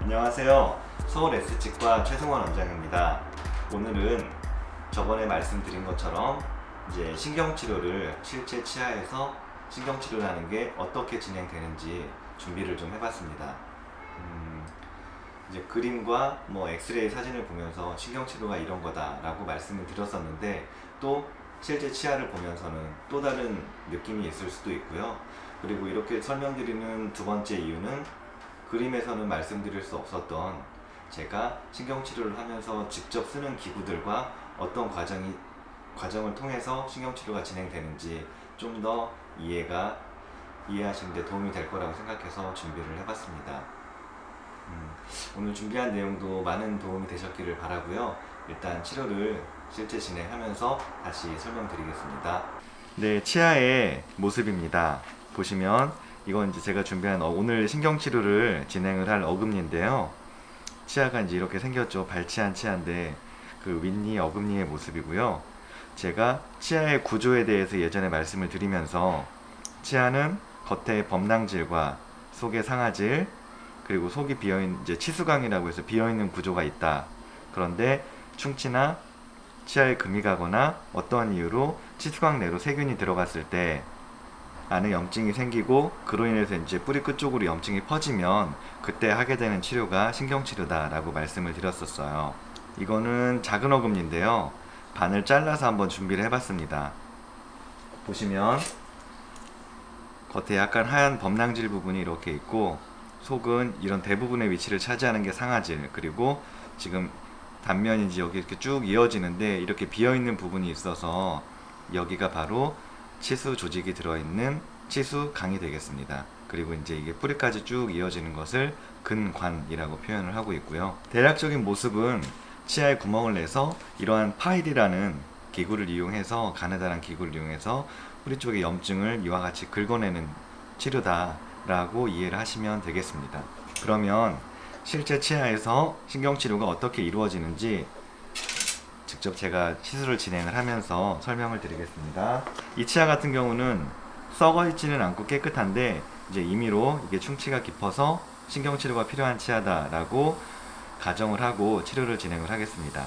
안녕하세요. 서울 S치과 최승원 원장입니다. 오늘은 저번에 말씀드린 것처럼 이제 신경치료를 실제 치아에서 신경치료를 하는 게 어떻게 진행되는지 준비를 좀 해봤습니다. 이제 그림과 뭐 엑스레이 사진을 보면서 신경치료가 이런 거다라고 말씀을 드렸었는데 또 실제 치아를 보면서는 또 다른 느낌이 있을 수도 있고요. 그리고 이렇게 설명드리는 두 번째 이유는 그림에서는 말씀드릴 수 없었던 제가 신경치료를 하면서 직접 쓰는 기구들과 어떤 과정을 통해서 신경치료가 진행되는지 좀 더 이해하시는 데 도움이 될 거라고 생각해서 준비를 해봤습니다. 오늘 준비한 내용도 많은 도움이 되셨기를 바라고요. 일단 치료를 실제 진행하면서 다시 설명드리겠습니다. 네, 치아의 모습입니다. 보시면 이건 이제 제가 준비한 오늘 신경치료를 진행을 할 어금니인데요. 치아가 이제 이렇게 생겼죠. 발치한 치아인데 그 윗니 어금니의 모습이고요. 제가 치아의 구조에 대해서 예전에 말씀을 드리면서 치아는 겉에 범낭질과 속에 상아질 그리고 속이 비어있는 이제 치수강이라고 해서 비어있는 구조가 있다. 그런데 충치나 치아에 금이 가거나 어떠한 이유로 치수강 내로 세균이 들어갔을 때 안에 염증이 생기고 그로 인해서 이제 뿌리 끝쪽으로 염증이 퍼지면 그때 하게 되는 치료가 신경치료다라고 말씀을 드렸었어요. 이거는 작은 어금니인데요. 반을 잘라서 한번 준비를 해봤습니다. 보시면 겉에 약간 하얀 범낭질 부분이 이렇게 있고 속은 이런 대부분의 위치를 차지하는 게 상아질, 그리고 지금 단면인지 여기 이렇게 쭉 이어지는데 이렇게 비어있는 부분이 있어서 여기가 바로 치수 조직이 들어있는 치수강이 되겠습니다. 그리고 이제 이게 뿌리까지 쭉 이어지는 것을 근관이라고 표현을 하고 있고요. 대략적인 모습은 치아에 구멍을 내서 이러한 파일이라는 기구를 이용해서, 가느다란 기구를 이용해서 뿌리 쪽의 염증을 이와 같이 긁어내는 치료다라고 이해를 하시면 되겠습니다. 그러면 실제 치아에서 신경치료가 어떻게 이루어지는지 직접 제가 시술을 진행을 하면서 설명을 드리겠습니다. 이 치아 같은 경우는 썩어 있지는 않고 깨끗한데 이제 임의로 이게 충치가 깊어서 신경치료가 필요한 치아다라고 가정을 하고 치료를 진행을 하겠습니다.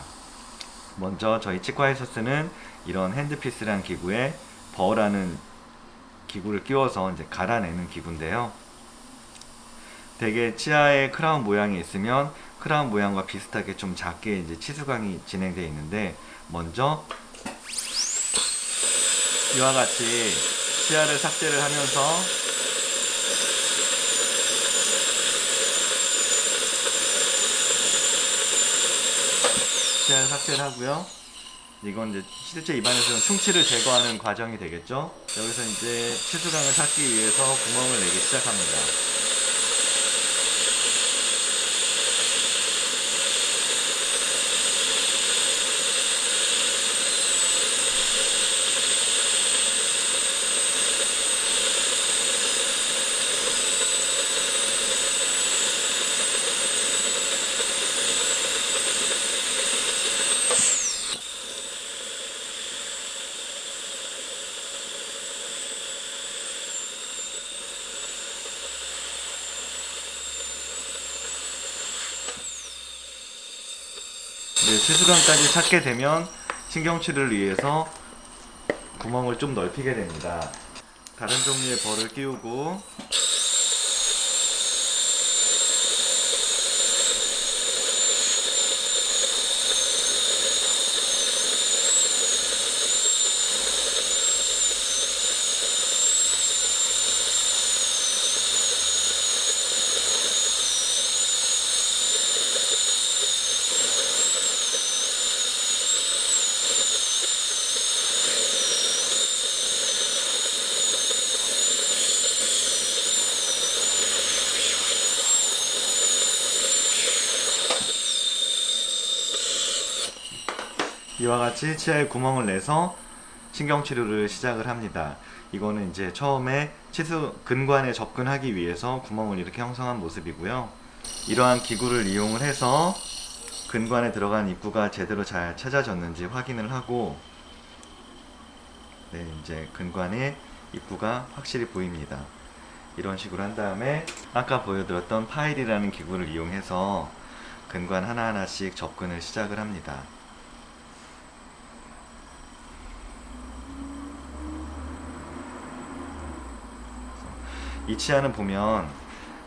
먼저 저희 치과에서 쓰는 이런 핸드피스라는 기구에 버라는 기구를 끼워서 이제 갈아내는 기구인데요. 대개 치아에 크라운 모양이 있으면 크라운 모양과 비슷하게 좀 작게 이제 치수강이 진행되어 있는데, 먼저 이와 같이 치아를 삭제를 하면서 치아를 삭제를 하고요. 이건 이제 실제 입안에서는 충치를 제거하는 과정이 되겠죠. 여기서 이제 치수강을 찾기 위해서 구멍을 내기 시작합니다. 치수강까지 찾게 되면 신경치료를 위해서 구멍을 좀 넓히게 됩니다. 다른 종류의 벌을 끼우고 이와 같이 치아에 구멍을 내서 신경치료를 시작을 합니다. 이거는 이제 처음에 치수 근관에 접근하기 위해서 구멍을 이렇게 형성한 모습이고요. 이러한 기구를 이용을 해서 근관에 들어간 입구가 제대로 잘 찾아졌는지 확인을 하고, 네, 이제 근관에 입구가 확실히 보입니다. 이런 식으로 한 다음에 아까 보여드렸던 파일이라는 기구를 이용해서 근관 하나하나씩 접근을 시작을 합니다. 이 치아는 보면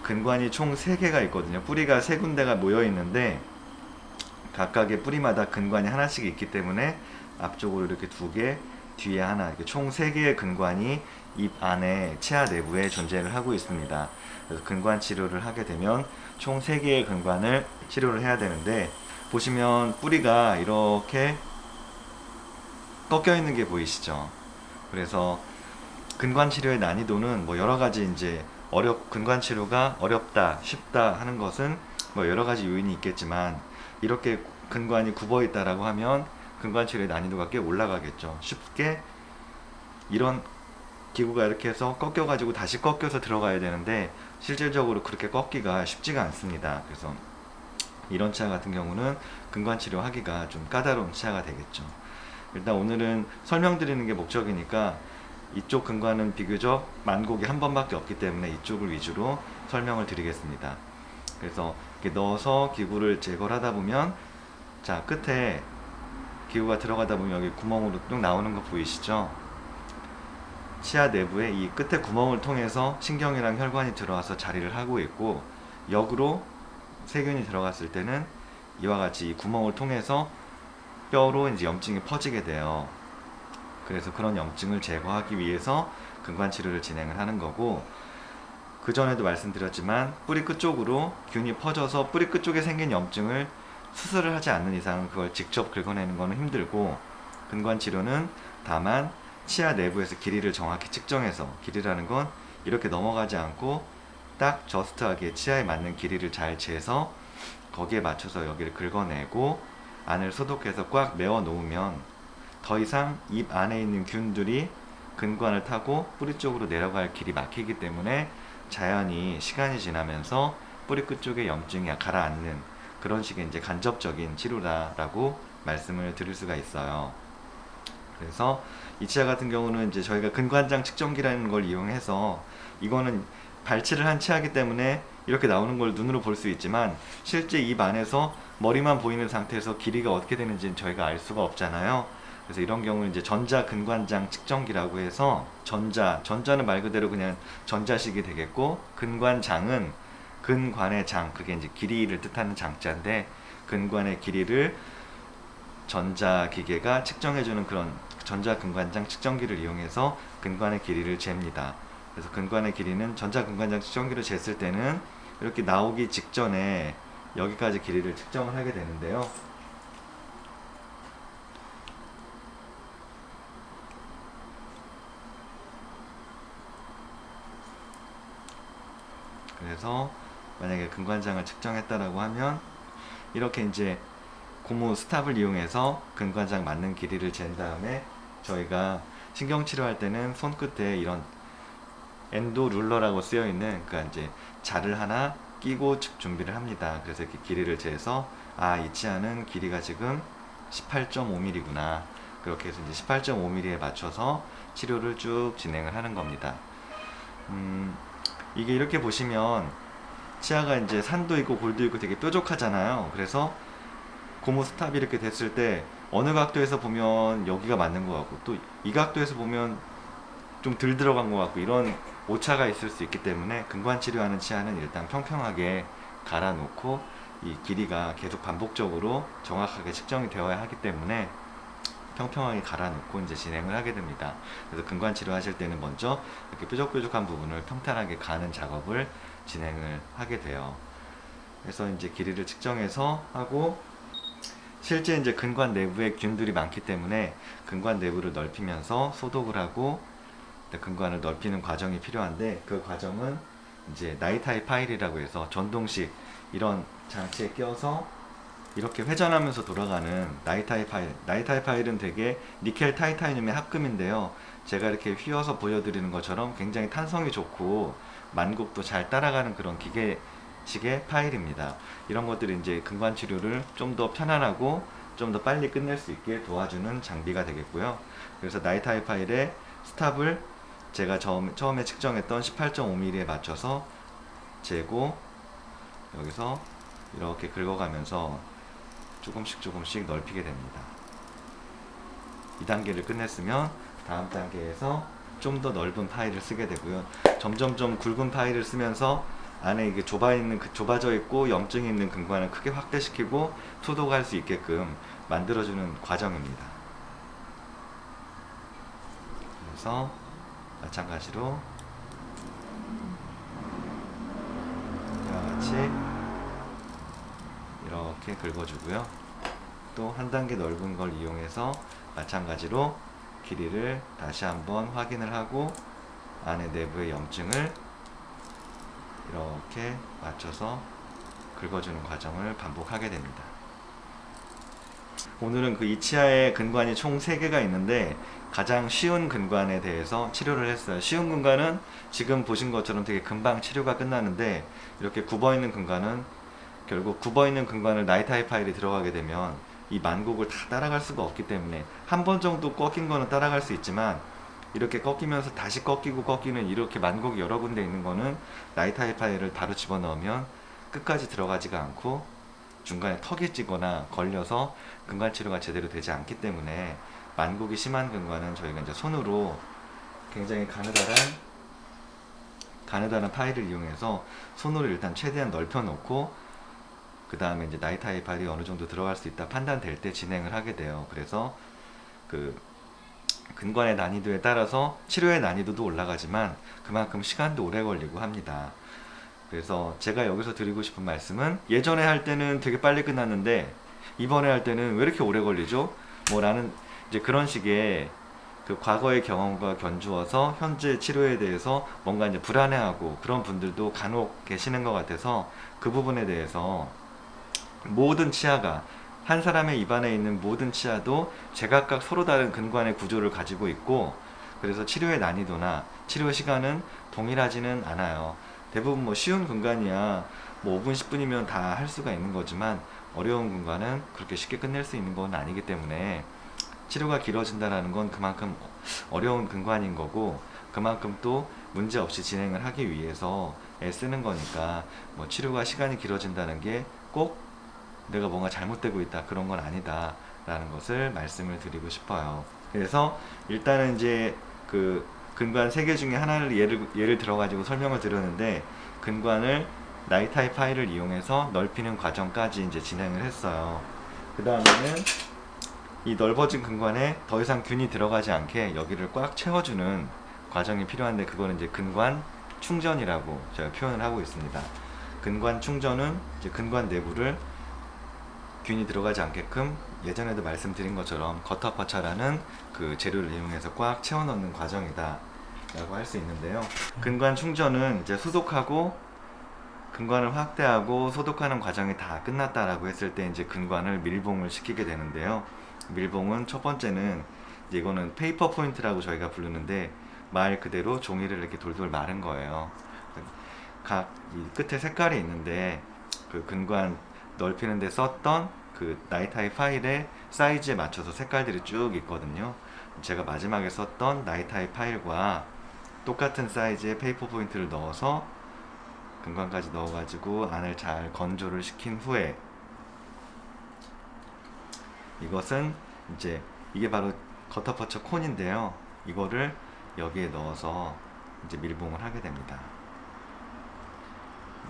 근관이 총 3개가 있거든요. 뿌리가 3군데가 모여 있는데 각각의 뿌리마다 근관이 하나씩 있기 때문에 앞쪽으로 이렇게 2개, 뒤에 하나, 이렇게 총 3개의 근관이 입 안에 치아 내부에 존재를 하고 있습니다. 그래서 근관 치료를 하게 되면 총 3개의 근관을 치료를 해야 되는데, 보시면 뿌리가 이렇게 꺾여 있는 게 보이시죠? 그래서 근관 치료의 난이도는 뭐 여러 가지 이제 근관 치료가 어렵다, 쉽다 하는 것은 뭐 여러 가지 요인이 있겠지만, 이렇게 근관이 굽어 있다라고 하면 근관 치료의 난이도가 꽤 올라가겠죠. 쉽게 이런 기구가 이렇게 해서 꺾여 가지고 다시 꺾여서 들어가야 되는데 실질적으로 그렇게 꺾기가 쉽지가 않습니다. 그래서 이런 치아 같은 경우는 근관 치료 하기가 좀 까다로운 치아가 되겠죠. 일단 오늘은 설명드리는 게 목적이니까 이쪽 근관은 비교적 만곡이 한 번밖에 없기 때문에 이쪽을 위주로 설명을 드리겠습니다. 그래서 이렇게 넣어서 기구를 제거를 하다 보면, 자, 끝에 기구가 들어가다 보면 여기 구멍으로 뚝 나오는 거 보이시죠? 치아 내부에 이 끝에 구멍을 통해서 신경이랑 혈관이 들어와서 자리를 하고 있고, 역으로 세균이 들어갔을 때는 이와 같이 이 구멍을 통해서 뼈로 이제 염증이 퍼지게 돼요. 그래서 그런 염증을 제거하기 위해서 근관 치료를 진행을 하는 거고, 그 전에도 말씀드렸지만 뿌리 끝쪽으로 균이 퍼져서 뿌리 끝쪽에 생긴 염증을 수술을 하지 않는 이상 그걸 직접 긁어내는 것은 힘들고, 근관 치료는 다만 치아 내부에서 길이를 정확히 측정해서, 길이라는 건 이렇게 넘어가지 않고 딱 저스트하게 치아에 맞는 길이를 잘 재서 거기에 맞춰서 여기를 긁어내고 안을 소독해서 꽉 메워 놓으면 더 이상 입 안에 있는 균들이 근관을 타고 뿌리 쪽으로 내려갈 길이 막히기 때문에 자연히 시간이 지나면서 뿌리 끝쪽에 염증이 가라앉는 그런 식의 이제 간접적인 치료다라고 말씀을 드릴 수가 있어요. 그래서 이 치아 같은 경우는 이제 저희가 근관장 측정기라는 걸 이용해서, 이거는 발치를 한 치아이기 때문에 이렇게 나오는 걸 눈으로 볼 수 있지만 실제 입 안에서 머리만 보이는 상태에서 길이가 어떻게 되는지는 저희가 알 수가 없잖아요. 그래서 이런 경우는 이제 전자 근관장 측정기라고 해서, 전자는 말 그대로 그냥 전자식이 되겠고, 근관장은 근관의 장, 그게 이제 길이를 뜻하는 장자인데, 근관의 길이를 전자기계가 측정해주는 그런 전자근관장 측정기를 이용해서 근관의 길이를 잽니다. 그래서 근관의 길이는 전자근관장 측정기로 쟀을 때는 이렇게 나오기 직전에 여기까지 길이를 측정을 하게 되는데요. 그래서 만약에 근관장을 측정했다라고 하면 이렇게 이제 고무 스탑을 이용해서 근관장 맞는 길이를 잰 다음에, 저희가 신경치료할 때는 손끝에 이런 엔도 룰러라고 쓰여 있는, 그러니까 이제 자를 하나 끼고 준비를 합니다. 그래서 이렇게 길이를 재서, 이 치아는 길이가 지금 18.5mm구나. 그렇게 해서 이제 18.5mm에 맞춰서 치료를 쭉 진행을 하는 겁니다. 이게 이렇게 보시면 치아가 이제 산도 있고 골도 있고 되게 뾰족하잖아요. 그래서 고무 스탑이 이렇게 됐을 때 어느 각도에서 보면 여기가 맞는 것 같고, 또 이 각도에서 보면 좀 덜 들어간 것 같고, 이런 오차가 있을 수 있기 때문에 근관 치료하는 치아는 일단 평평하게 갈아 놓고 이 길이가 계속 반복적으로 정확하게 측정이 되어야 하기 때문에 평평하게 갈아 놓고 이제 진행을 하게 됩니다. 그래서 근관 치료하실 때는 먼저 이렇게 뾰족뾰족한 부분을 평탄하게 가는 작업을 진행을 하게 돼요. 그래서 이제 길이를 측정해서 하고, 실제 이제 근관 내부에 균들이 많기 때문에 근관 내부를 넓히면서 소독을 하고 근관을 넓히는 과정이 필요한데, 그 과정은 이제 나이타이 파일이라고 해서 전동식 이런 장치에 껴서 이렇게 회전하면서 돌아가는 나이타이 파일은 되게 니켈 타이타늄의 합금인데요. 제가 이렇게 휘어서 보여드리는 것처럼 굉장히 탄성이 좋고 만곡도 잘 따라가는 그런 기계식의 파일입니다. 이런 것들이 이제 근관 치료를 좀 더 편안하고 좀 더 빨리 끝낼 수 있게 도와주는 장비가 되겠고요. 그래서 나이타이 파일에 스탑을 제가 처음에 측정했던 18.5mm에 맞춰서 재고 여기서 이렇게 긁어가면서 조금씩 넓히게 됩니다. 2단계를 끝냈으면 다음 단계에서 좀 더 넓은 파일을 쓰게 되고요. 점점점 굵은 파일을 쓰면서 안에 이게 좁아져 있고 염증이 있는 근관을 크게 확대시키고 소독할 수 있게끔 만들어주는 과정입니다. 그래서 마찬가지로 이와 같이 이렇게 긁어주고요. 또 한 단계 넓은 걸 이용해서 마찬가지로 길이를 다시 한번 확인을 하고 안에 내부의 염증을 이렇게 맞춰서 긁어주는 과정을 반복하게 됩니다. 오늘은 그 이치아의 근관이 총 3개가 있는데 가장 쉬운 근관에 대해서 치료를 했어요. 쉬운 근관은 지금 보신 것처럼 되게 금방 치료가 끝나는데 이렇게 굽어있는 근관은 결국 굽어있는 근관을 나이타이 파일이 들어가게 되면 이 만곡을 다 따라갈 수가 없기 때문에 한 번 정도 꺾인 거는 따라갈 수 있지만 이렇게 꺾이면서 다시 꺾이고 꺾이는 이렇게 만곡이 여러 군데 있는 거는 나이타이 파일을 바로 집어넣으면 끝까지 들어가지가 않고 중간에 턱이 찌거나 걸려서 근관 치료가 제대로 되지 않기 때문에 만곡이 심한 근관은 저희가 이제 손으로 굉장히 가느다란 파일을 이용해서 손으로 일단 최대한 넓혀 놓고 그 다음에 이제 나이타이 파일이 어느 정도 들어갈 수 있다 판단될 때 진행을 하게 돼요. 그래서 그 근관의 난이도에 따라서 치료의 난이도도 올라가지만 그만큼 시간도 오래 걸리고 합니다. 그래서 제가 여기서 드리고 싶은 말씀은 예전에 할 때는 되게 빨리 끝났는데 이번에 할 때는 왜 이렇게 오래 걸리죠? 뭐 라는 이제 그런 식의 그 과거의 경험과 견주어서 현재 치료에 대해서 뭔가 이제 불안해하고 그런 분들도 간혹 계시는 것 같아서 그 부분에 대해서 모든 치아가 한 사람의 입안에 있는 모든 치아도 제각각 서로 다른 근관의 구조를 가지고 있고 그래서 치료의 난이도나 치료 시간은 동일하지는 않아요. 대부분 뭐 쉬운 근관이야 뭐 5분 10분이면 다 할 수가 있는 거지만 어려운 근관은 그렇게 쉽게 끝낼 수 있는 건 아니기 때문에 치료가 길어진다는 건 그만큼 어려운 근관인 거고 그만큼 또 문제 없이 진행을 하기 위해서 애쓰는 거니까 뭐 치료가 시간이 길어진다는 게 꼭 내가 뭔가 잘못되고 있다 그런 건 아니다 라는 것을 말씀을 드리고 싶어요. 그래서 일단은 이제 그 근관 3개 중에 하나를 예를 들어 가지고 설명을 드렸는데 근관을 나이타이 파일을 이용해서 넓히는 과정까지 이제 진행을 했어요. 그 다음에는 이 넓어진 근관에 더 이상 균이 들어가지 않게 여기를 꽉 채워주는 과정이 필요한데 그거는 이제 근관 충전이라고 제가 표현을 하고 있습니다. 근관 충전은 이제 근관 내부를 균이 들어가지 않게끔 예전에도 말씀드린 것처럼 거타파차라는 그 재료를 이용해서 꽉 채워 넣는 과정이다 라고 할 수 있는데요. 근관 충전은 이제 소독하고 근관을 확대하고 소독하는 과정이 다 끝났다라고 했을 때 이제 근관을 밀봉을 시키게 되는데요. 밀봉은 첫 번째는 이제 이거는 페이퍼 포인트라고 저희가 부르는데 말 그대로 종이를 이렇게 돌돌 마른 거예요. 각 이 끝에 색깔이 있는데 그 근관 넓히는 데 썼던 그 나이타이 파일의 사이즈에 맞춰서 색깔들이 쭉 있거든요. 제가 마지막에 썼던 나이타이 파일과 똑같은 사이즈의 페이퍼 포인트를 넣어서 근관까지 넣어가지고 안을 잘 건조를 시킨 후에 이것은 이제 이게 바로 거타퍼처 콘인데요. 이거를 여기에 넣어서 이제 밀봉을 하게 됩니다.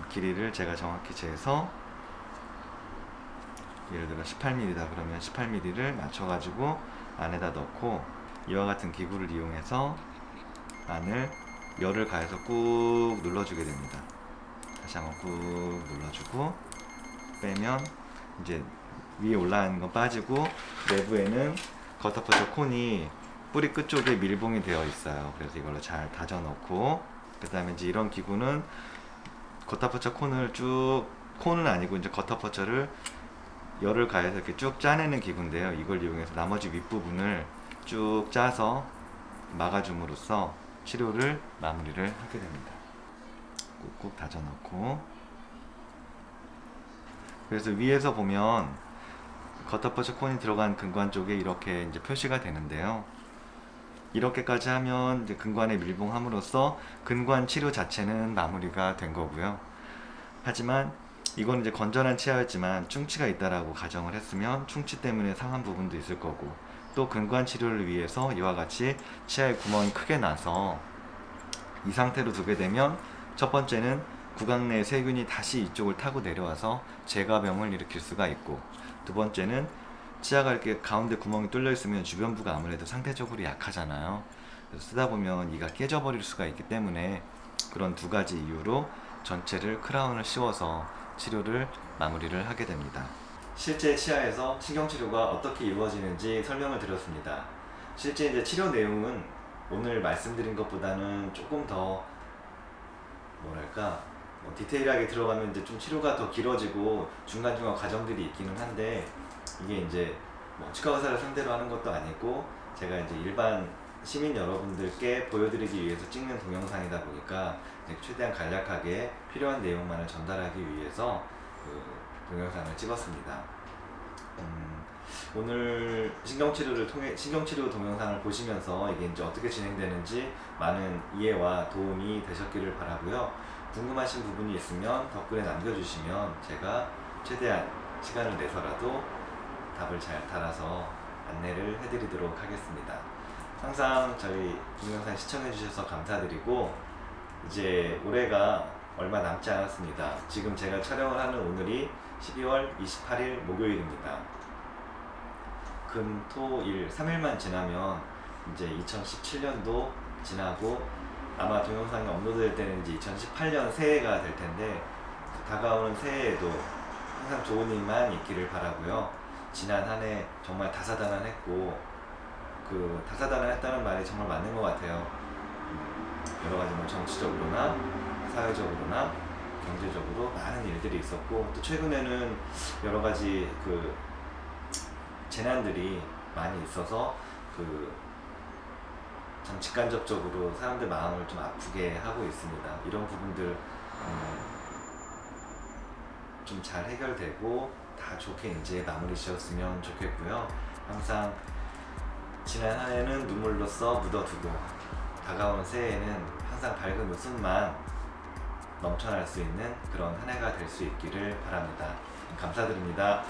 길이를 제가 정확히 재서 예를 들어 18mm다 그러면 18mm를 맞춰가지고 안에다 넣고 이와 같은 기구를 이용해서 안을 열을 가해서 꾹 눌러주게 됩니다. 다시 한번 꾹 눌러주고 빼면 이제 위에 올라가는 건 빠지고 내부에는 거타퍼처 콘이 뿌리 끝쪽에 밀봉이 되어 있어요. 그래서 이걸로 잘 다져 넣고 그 다음에 이제 이런 기구는 거타퍼처 콘을 콘은 아니고 이제 거타퍼처를 열을 가해서 이렇게 쭉 짜내는 기구인데요. 이걸 이용해서 나머지 윗부분을 쭉 짜서 막아줌으로써 치료를 마무리를 하게 됩니다. 꾹꾹 다져 넣고 그래서 위에서 보면 거타퍼처 콘이 들어간 근관 쪽에 이렇게 이제 표시가 되는데요. 이렇게까지 하면 이제 근관에 밀봉함으로써 근관 치료 자체는 마무리가 된 거고요. 하지만 이건 이제 건전한 치아였지만 충치가 있다라고 가정을 했으면 충치 때문에 상한 부분도 있을 거고, 또 근관 치료를 위해서 이와 같이 치아에 구멍이 크게 나서 이 상태로 두게 되면 첫 번째는 구강 내 세균이 다시 이쪽을 타고 내려와서 재가병을 일으킬 수가 있고, 두 번째는 치아가 이렇게 가운데 구멍이 뚫려 있으면 주변부가 아무래도 상대적으로 약하잖아요. 그래서 쓰다 보면 이가 깨져버릴 수가 있기 때문에 그런 두 가지 이유로 전체를 크라운을 씌워서 치료를 마무리를 하게 됩니다. 실제 치아에서 신경치료가 어떻게 이루어지는지 설명을 드렸습니다. 실제 이제 치료 내용은 오늘 말씀드린 것보다는 조금 더 뭐랄까 디테일하게 들어가면 이제 좀 치료가 더 길어지고 중간중간 과정들이 있기는 한데, 이게 이제 뭐 치과 의사를 상대로 하는 것도 아니고 제가 이제 일반 시민 여러분들께 보여드리기 위해서 찍는 동영상이다 보니까 이제 최대한 간략하게 필요한 내용만을 전달하기 위해서 그 동영상을 찍었습니다. 오늘 신경치료 동영상을 보시면서 이게 이제 어떻게 진행되는지 많은 이해와 도움이 되셨기를 바라고요. 궁금하신 부분이 있으면 댓글에 남겨주시면 제가 최대한 시간을 내서라도 답을 잘 달아서 안내를 해드리도록 하겠습니다. 항상 저희 동영상 시청해주셔서 감사드리고, 이제 올해가 얼마 남지 않았습니다. 지금 제가 촬영을 하는 오늘이 12월 28일 목요일입니다. 금, 토, 일 3일만 지나면 이제 2017년도 지나고, 아마 동영상이 업로드될 때는 이제 2018년 새해가 될 텐데, 다가오는 새해에도 항상 좋은 일만 있기를 바라고요. 지난 한 해 정말 다사다난했고, 그 다사다난했다는 말이 정말 맞는 것 같아요. 여러 가지 뭐 정치적으로나 사회적으로나 경제적으로 많은 일들이 있었고, 또 최근에는 여러 가지 그 재난들이 많이 있어서 그 참 직간접적으로 사람들 마음을 좀 아프게 하고 있습니다. 이런 부분들 좀 잘 해결되고 다 좋게 이제 마무리 지었으면 좋겠고요. 항상 지난 한 해는 눈물로써 묻어두고 다가오는 새해에는 항상 밝은 웃음만 넘쳐날 수 있는 그런 한 해가 될 수 있기를 바랍니다. 감사드립니다.